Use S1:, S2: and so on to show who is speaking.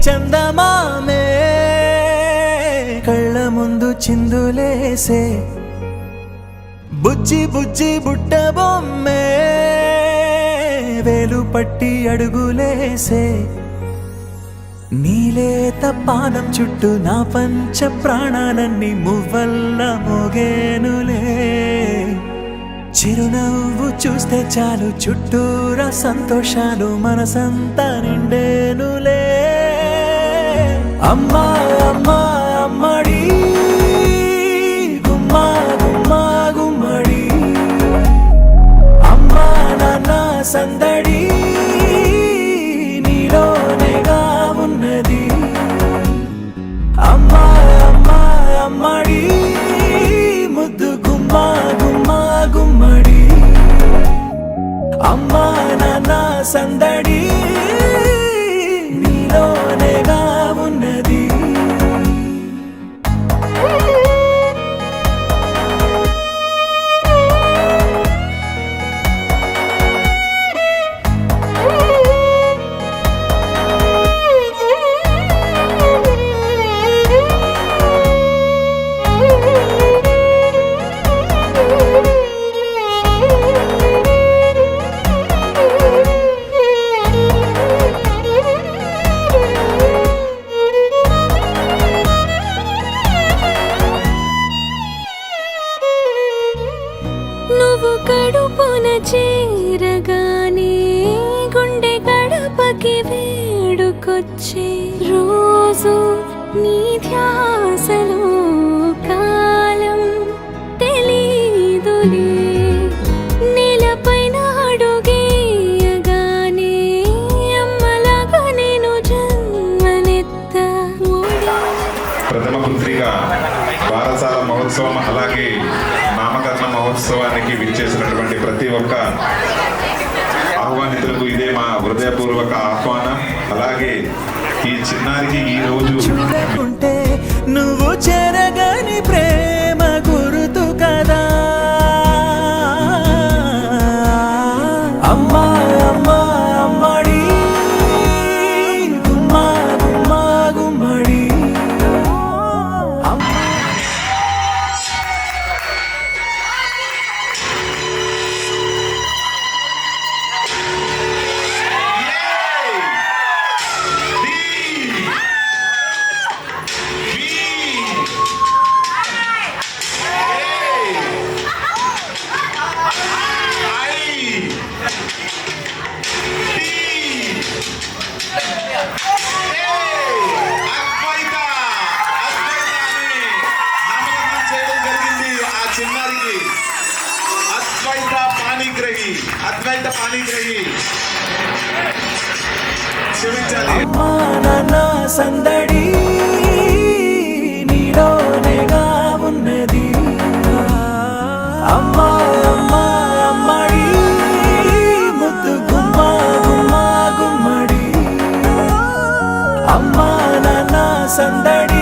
S1: చందమామే కళ్ళ ముందు చిందులేసే బుజ్జి బుజ్జి బుట్ట బొమ్మే వేలు పట్టి అడుగులేసే నీలేత పానం చుట్టూ నా పంచ ప్రాణాలన్నీ మువ్వల్ల మోగేనులే చిరునవ్వు చూస్తే చాలు చుట్టూరా సంతోషాలు మనసంతా నిండేనులే అమ్మా అమ్మా అమ్మడి గుమ్మా గుమ్మా గుమ్మడి అమ్మా నాన్న సందడి నీలోనేగా ఉన్నది అమ్మా అమ్మా అమ్మడి ముద్దు గుమ్మా గుమ్మా గుమ్మడి అమ్మా నాన్న సందడి నీలోనేగా ఉన్నది
S2: నువ్వు కడుపున చేరగానే గుండె గడపకి వేడుకొచ్చే రోజు నీ ధ్యాసలో కాలం తెలీదులే నేలపైన అడుగేయగానే అమ్మలాగా నేను జన్మనెత్త
S3: ప్రథమ పుత్రిగా బారసాల మహోత్సవం అలాగే నామకరణ మహోత్సవానికి విచ్చేసినటువంటి ప్రతి ఒక్క ఆహ్వానితులకు ఇదే మా హృదయపూర్వక ఆహ్వానం. అలాగే ఈ చిన్నారికి ఈ రోజు
S1: చూడకుంటే నువ్వు చెరగని ప్రేమ గుర్తు కదా అమ్మా అమ్మా అమ్మడి గుమ్మా గుమ్మా గుమ్మడి
S3: అద్వైత పాణిగ్రహి క్షమించాలి.
S1: అమ్మా నాన్న సందడి నీలోనేగా ఉన్నది అమ్మా అమ్మా అమ్మడి ముద్దు గుమ్మా గుమ్మా గుమ్మడి అమ్మా నాన్న సందడి